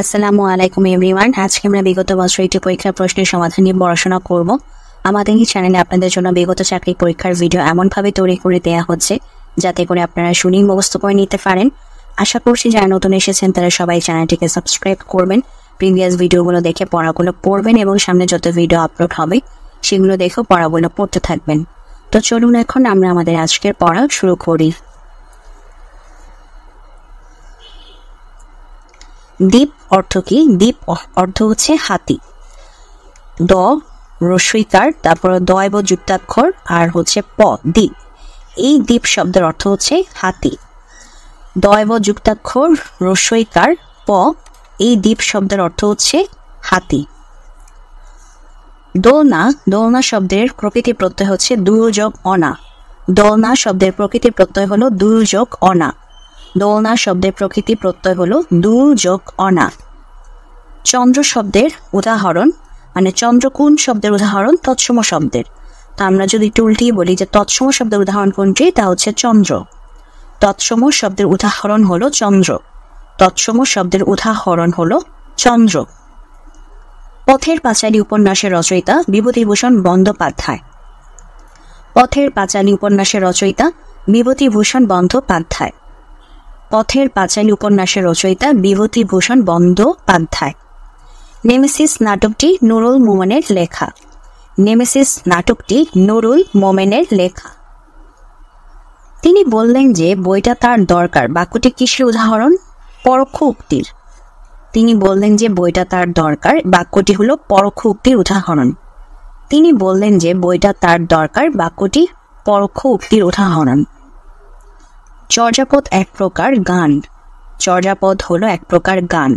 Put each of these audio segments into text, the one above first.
আসসালামু আলাইকুম এভরিওয়ান। আজকে আমরা বিগত বছর একটি পরীক্ষার প্রশ্নের সমাধান নিয়ে পড়াশোনা করব। আমাদের এই চ্যানেলে আপনাদের জন্য বিগত চাকরি পরীক্ষার ভিডিও এমনভাবে তৈরি করে দেওয়া হচ্ছে যাতে করে আপনারা শুনেই মুখস্থ করে নিতে পারেন। আশা করছি যারা নতুন এসেছেন তারা সবাই চ্যানেলটিকে সাবস্ক্রাইব করবেন, প্রিভিয়াস ভিডিওগুলো দেখে পড়াগুলো পড়বেন এবং সামনে যত ভিডিও আপলোড হবে সেগুলো দেখেও পড়াগুলো পড়তে থাকবেন। তো চলুন এখন আমরা আমাদের আজকের পড়া শুরু করি। দ্বীপ অর্থ কি? দ্বীপ অর্থ হচ্ছে হাতি। দ রস্বইকার, তারপর দ এবং যুক্তাক্ষর আর হচ্ছে প, দ্বীপ। এই দ্বীপ শব্দের অর্থ হচ্ছে হাতি। দ এবং যুক্তাক্ষর রস্বইকার প, এই দ্বীপ শব্দের অর্থ হচ্ছে হাতি। দোলনা, দোলনা শব্দের প্রকৃতি প্রত্যয় হচ্ছে দুর্যোগ অনা। দোলনা শব্দের প্রকৃতি প্রত্যয় হলো দুর্যোগ অনা। দোলনা শব্দের প্রকৃতি প্রত্যয় হলো দুর্যোগ অনা। চন্দ্র শব্দের উদাহরণ, মানে চন্দ্র কোন শব্দের উদাহরণ? তৎসম শব্দের। তা আমরা যদি একটু উল্টিয়ে বলি যে তৎসম শব্দের উদাহরণ কোনটি, তা হচ্ছে চন্দ্র। তৎসম শব্দের উদাহরণ হলো চন্দ্র। তৎসম শব্দের উদাহরণ হলো চন্দ্র। পথের পাঁচালী উপন্যাসের রচয়িতা বিভূতিভূষণ বন্দ্যোপাধ্যায়। পথের পাঁচালী উপন্যাসের রচয়িতা বিভূতিভূষণ বন্দ্যোপাধ্যায়। পথের পাঁচালী উপন্যাসের রচয়িতা বিভূতিভূষণ বন্দ্যোপাধ্যায়। নেমেসিস নাটকটি নুরুল মোমেনের লেখা। নেমেসিস নাটকটি নুরুল মোমেনের লেখা। তিনি বললেন যে বইটা তার দরকার, বাক্যটি কিসের উদাহরণ? পরোক্ষ উক্তির। তিনি বললেন যে বইটা তার দরকার, বাক্যটি হলো পরোক্ষ উক্তির উদাহরণ। তিনি বললেন যে বইটা তার দরকার, বাক্যটি পরোক্ষ উক্তির উদাহরণ। চর্যাপদ এক প্রকার গান। চর্যাপদ হলো এক প্রকার গান।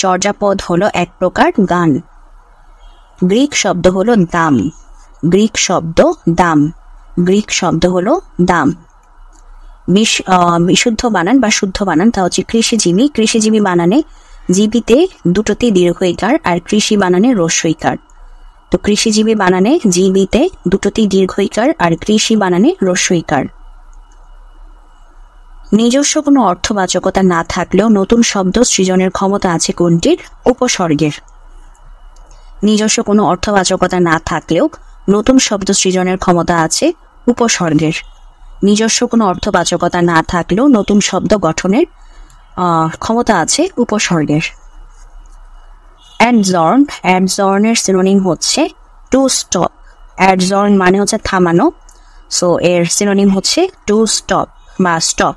চর্যাপদ হলো এক প্রকার গান। গ্রিক শব্দ হলো দাম। গ্রিক শব্দ দাম। গ্রিক শব্দ হলো দাম। বিশুদ্ধ বানান বা শুদ্ধ বানান তা হচ্ছে কৃষিজীবী। কৃষিজীবী বানানে জীবিতে দুটোতেই দীর্ঘইকার আর কৃষি বানানে রস্বইকার। তো কৃষিজীবী বানানে জীবিতে দুটোতেই দীর্ঘইকার আর কৃষি বানানে রস্বইকার। নিজস্ব কোনো অর্থবাচকতা না থাকলেও নতুন শব্দ সৃজনের ক্ষমতা আছে কোনটির? উপসর্গের। নিজস্ব কোনো অর্থবাচকতা না থাকলেও নতুন শব্দ সৃজনের ক্ষমতা আছে উপসর্গের। নিজস্ব কোনো অর্থবাচকতা না থাকলেও নতুন শব্দ গঠনের ক্ষমতা আছে উপসর্গের। অ্যাডজর্ন, অ্যাডজর্নের সিনোনিম হচ্ছে টু স্টপ। অ্যাডজর্ন মানে হচ্ছে থামানো, সো এর সিনোনিম হচ্ছে টু স্টপ বা স্টপ।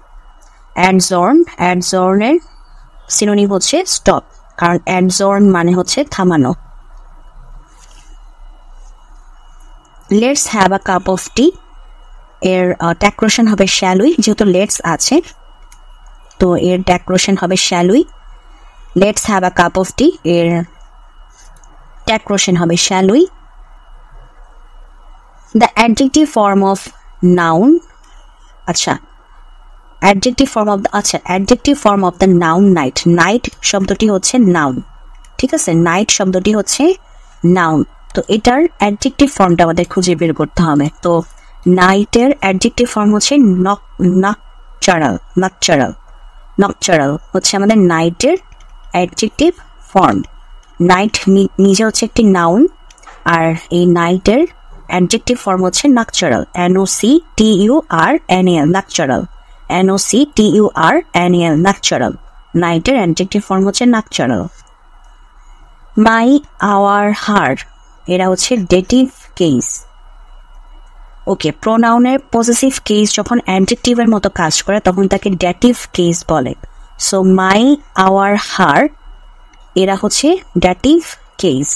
অ্যাডজর্ন, অ্যাডজর্নের সিনোনিম হচ্ছে স্টপ, কারণ অ্যাডজর্ন মানে হচ্ছে থামানো। Let's have a cup of tea, এর ট্যাক্রোশন হবে শ্যালুই, যেহেতু লেটস আছে তো এর ট্যাক্রোশন হবে shall we. Let's have a cup of tea এর ট্যাক্রোশন হবে shall we. The adjective form of noun, adjective form of the noun night. Night শব্দটি হচ্ছে নাউন, ঠিক আছে? নাইট শব্দটি হচ্ছে নাউন। তো এটার অ্যাডজেক্টিভ ফর্মটা আমাদের খুঁজে বের করতে হবে। তো নাইটের অ্যাডজেক্টিভ ফর্ম হচ্ছে নকচারাল। নকচারাল, নকচারাল হচ্ছে আমাদের নাইটের অ্যাডজেক্টিভ ফর্ম। নাইট নিজে হচ্ছে একটি নাউন, আর এই নাইটের অ্যাডজেক্টিভ ফর্ম হচ্ছে নকচারাল। NOCTURNAL, নকচারাল। NOCTURNAL, নকচারাল। নাইটের অ্যাডজেক্টিভ ফর্ম হচ্ছে নকচারাল। মাই, আওয়ার, হার এরা হচ্ছে ডেটিভ কেস। ওকে, প্রোনাউনের পজেসিভ কেস যখন অ্যাডজেক্টিভের মতো কাজ করে তখন তাকে ডেটিভ কেস বলে। সো মাই, আওয়ার, হার এরা হচ্ছে ডেটিভ কেস।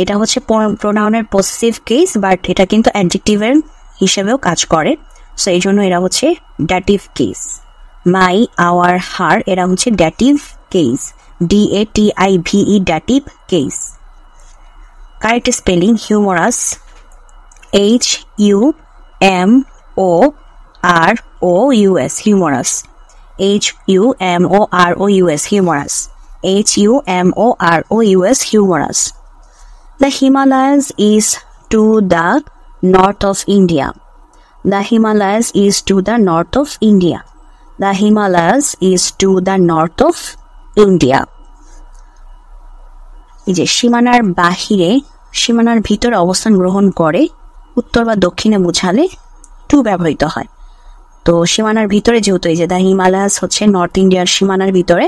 এটা হচ্ছে প্রোনাউনের পজেসিভ কেস, বাট এটা কিন্তু অ্যাডজেক্টিভের হিসেবেও কাজ করে, সো এই জন্য এরা হচ্ছে ডেটিভ কেস। মাই, আওয়ার, হার এরা হচ্ছে dative case. DATIVE, dative case. Correct spelling humorous, HUMOROUS, humorous. HUMOROUS, humorous. HUMOROUS, humorous. The Himalayas is to the north of India. The Himalayas is to the north of India. The Himalayas is to the north of India. এই যে সীমানার বাহিরে, সীমানার ভিতরে অবস্থান গ্রহণ করে, উত্তর বা দক্ষিণে বোঝালে টু ব্যবহৃত হয়। তো সীমানার ভিতরে যেহেতু এই যে দ্য হিমালয়াস হচ্ছে নর্থ ইন্ডিয়ার সীমানার ভিতরে,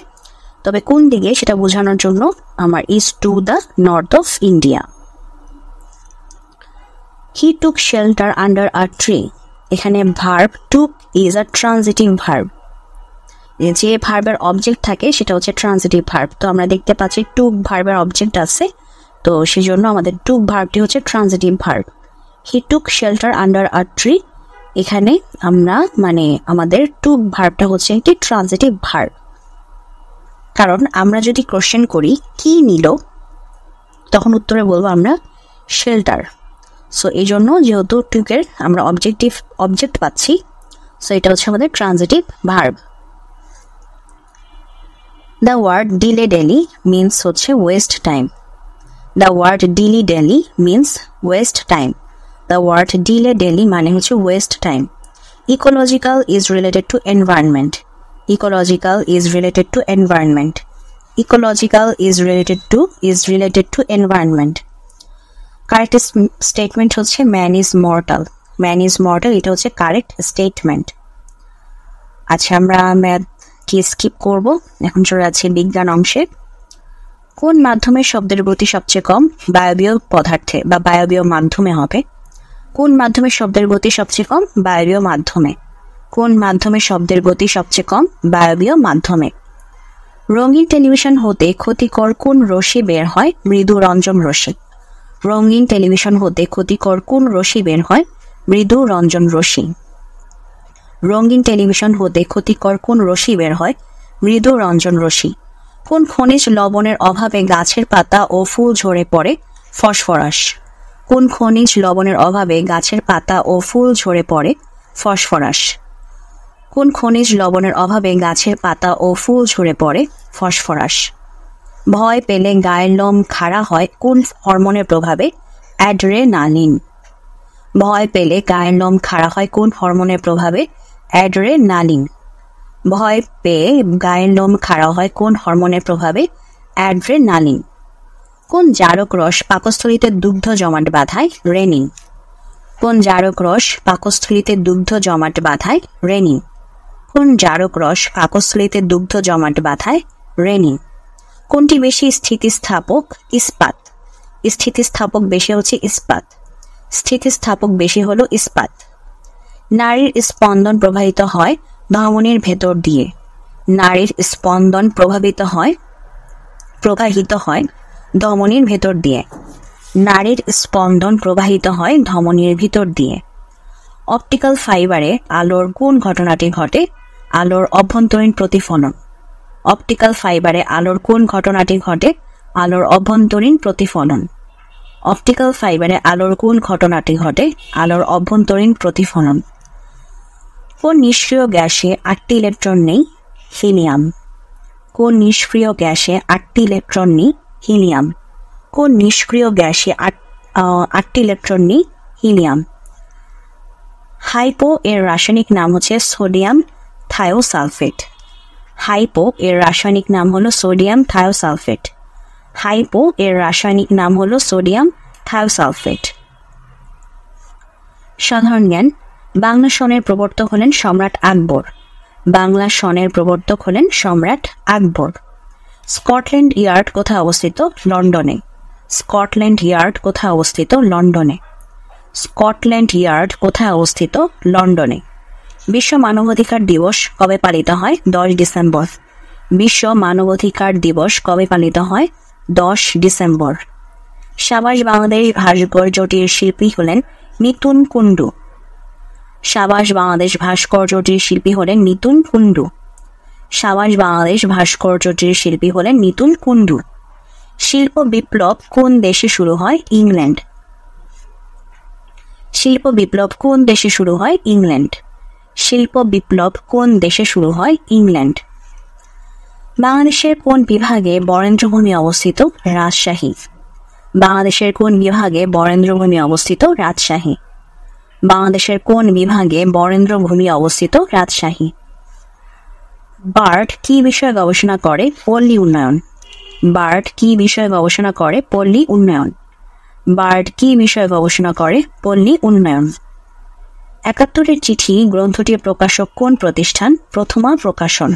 তবে কোন দিকে সেটা বোঝানোর জন্য আমার is to the north of India. He took shelter under a tree, এখানে verb took is a transitive verb. যে ভার্বের অবজেক্ট থাকে সেটা হচ্ছে ট্রানজিটিভ ভার্ব। তো আমরা দেখতে পাচ্ছি টুক ভার্বের অবজেক্ট আছে, তো সেজন্য আমাদের টুক ভার্বটি হচ্ছে transitive verb. He took shelter under a tree, এখানে আমরা আমাদের টুক ভার্বটা হচ্ছে একটি ট্রানজিটিভ ভার্ব। কারণ আমরা যদি কোশ্চেন করি কি নিল, তখন উত্তরে বলবো আমরা শেল্টার। সো এই জন্য যেহেতু টুকের আমরা অবজেক্ট পাচ্ছি, সো এটা হচ্ছে আমাদের transitive verb. The word dilly dally means হচ্ছে waste time. The word dilly dally means waste time. The word dilly dally মানে হচ্ছে waste time. Ecological is related to environment. Ecological is related to environment. Ecological is related to environment. Correct statement হচ্ছে man is mortal. Man is mortal, এটা হচ্ছে correct statement. আচ্ছা, আমরা math কি skip করব, এখন চলে যাচ্ছে বিজ্ঞান অংশে। কোন মাধ্যমে শব্দের গতি সবচেয়ে কম? বায়বীয় পদার্থে বা বায়বীয় মাধ্যমে হবে। কোন মাধ্যমে শব্দের গতি সবচেয়ে কম? বায়বীয় মাধ্যমে। কোন মাধ্যমে শব্দের গতি সবচেয়ে কম? বায়বীয় মাধ্যমে। রঙিন টেলিভিশন হতে ক্ষতিকর কোন রশ্মি বের হয়? মৃদু রঞ্জন রশ্মি। রঙিন টেলিভিশন হতে ক্ষতিকর কোন রশ্মি বের হয়? মৃদু রঞ্জন রশ্মি। রঙিন টেলিভিশন হতে ক্ষতিকর কোন রশ্মি বের হয়? মৃদু রঞ্জন রশ্মি। কোন খনিজ লবণের অভাবে গাছের পাতা ও ফুল ঝরে পড়ে? ফসফরাস। কোন খনিজ লবণের অভাবে গাছের পাতা ও ফুল ঝরে পড়ে? ফসফরাস। কোন খনিজ লবণের অভাবে গাছের পাতা ও ফুল ঝরে পড়ে? ফসফরাস। ভয় পেলে গায়ের লোম খাড়া হয় কোন হরমোনের প্রভাবে? অ্যাড্রেনালিন। ভয় পেলে গায়ের লোম খাড়া হয় কোন হরমোনের প্রভাবে? অ্যাড্রেনালিন। ভয় পেয়ে গায়ের লোম খাড়া হয় কোন হরমোনের প্রভাবে? অ্যাড্রেনালিন। কোন জারক রস পাকস্থলীতে দুগ্ধ জমাট বাঁধায়? রেনিন। কোন জারক রস পাকস্থলীতে দুগ্ধ জমাট বাঁধায়? রেনিন। কোন জারক রস পাকস্থলীতে দুগ্ধ জমাট বাঁধায়? রেনিন। কোনটি বেশি স্থিতিস্থাপক? ইস্পাত। স্থিতিস্থাপক বেশি হচ্ছে ইস্পাত। স্থিতিস্থাপক বেশি হলো ইস্পাত। নারীর স্পন্দন প্রবাহিত হয় ধমনীর ভেতর দিয়ে। নারীর স্পন্দন প্রবাহিত হয় ধমনীর ভেতর দিয়ে। নারীর স্পন্দন প্রবাহিত হয় ধমনীর ভিতর দিয়ে। অপটিক্যাল ফাইবারে আলোর কোন ঘটনাটি ঘটে? আলোর অভ্যন্তরীণ প্রতিফলন। অপটিক্যাল ফাইবারে আলোর কোন ঘটনাটি ঘটে? আলোর অভ্যন্তরীণ প্রতিফলন। অপটিক্যাল ফাইবারে আলোর কোন ঘটনাটি ঘটে? আলোর অভ্যন্তরীণ প্রতিফলন। কোন নিষ্ক্রিয় গ্যাসে 8টি ইলেকট্রন নেই? হিলিয়াম। কোন নিষ্ক্রিয় গ্যাসে 8টি ইলেকট্রন নেই? হিলিয়াম। কোন নিষ্ক্রিয় গ্যাসে 8টি ইলেকট্রন নেই? হিলিয়াম। হাইপো এর রাসায়নিক নাম হচ্ছে সোডিয়াম থায়োসালফেট। হাইপো এর রাসায়নিক নাম হলো সোডিয়াম থায়োসালফেট। হাইপো এর রাসায়নিক নাম হলো সোডিয়াম থায়োসালফেট। সাধারণ জ্ঞান। বাংলা সনের প্রবর্তক হলেন সম্রাট আকবর। বাংলা সনের প্রবর্তক হলেন সম্রাট আকবর। স্কটল্যান্ড ইয়ার্ড কোথায় অবস্থিত? লন্ডনে। স্কটল্যান্ড ইয়ার্ড কোথায় অবস্থিত? লন্ডনে। স্কটল্যান্ড ইয়ার্ড কোথায় অবস্থিত? লন্ডনে। বিশ্ব মানবাধিকার দিবস কবে পালিত হয়? 10 ডিসেম্বর। বিশ্ব মানবাধিকার দিবস কবে পালিত হয়? 10 ডিসেম্বর। সাবাস বাংলাদেশ ভাস্কর্যটির শিল্পী হলেন নিতুন কুণ্ডু। সাবাস বাংলাদেশ ভাস্কর্যটির শিল্পী হলেন নিতুন কুণ্ডু। সাবাস বাংলাদেশ ভাস্কর্যটির শিল্পী হলেন নিতুন কুণ্ডু। শিল্প বিপ্লব কোন দেশে শুরু হয়? ইংল্যান্ড। শিল্প বিপ্লব কোন দেশে শুরু হয়? ইংল্যান্ড। শিল্প বিপ্লব কোন দেশে শুরু হয়? ইংল্যান্ড। বাংলাদেশের কোন বিভাগে বরেন্দ্রভূমি অবস্থিত? রাজশাহী। বাংলাদেশের কোন বিভাগে বরেন্দ্রভূমি অবস্থিত? রাজশাহী। বাংলাদেশের কোন বিভাগে বরেন্দ্রভূমি অবস্থিত? রাজশাহী। বার্ড কি বিষয়ে গবেষণা করে? পল্লী উন্নয়ন। বার্ড কি বিষয়ে গবেষণা করে? পল্লী উন্নয়ন। বার্ড কি বিষয়ে গবেষণা করে? পল্লী উন্নয়ন। ৭১-এর চিঠি গ্রন্থটির প্রকাশক কোন প্রতিষ্ঠান? প্রথমা প্রকাশন।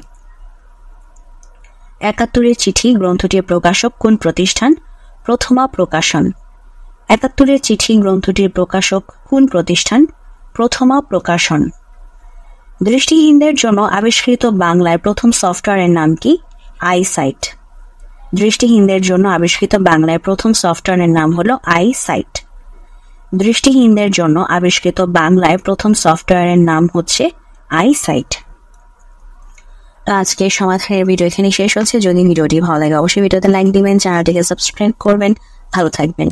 ৭১-এর চিঠি গ্রন্থটির প্রকাশক কোন প্রতিষ্ঠান? প্রথমা প্রকাশন। ৭১-এর চিঠি গ্রন্থটির প্রকাশক কোন প্রতিষ্ঠান? প্রথমা প্রকাশন। দৃষ্টিহীনদের জন্য আবিষ্কৃত বাংলায় প্রথম সফটওয়্যারের নাম কি? আইসাইট। দৃষ্টিহীনদের জন্য আবিষ্কৃত বাংলায় প্রথম সফটওয়্যারের নাম হলো আইসাইট। দৃষ্টিহীনদের জন্য আবিষ্কৃত বাংলায় প্রথম সফটওয়্যারের নাম হচ্ছে আইসাইট। তো আজকে সমাধানের ভিডিও এখানে শেষ হচ্ছে। যদি ভিডিওটি ভালো লাগে অবশ্যই ভিডিওতে লাইক দিবেন, চ্যানেলটিকে সাবস্ক্রাইব করবেন। ভালো থাকবেন।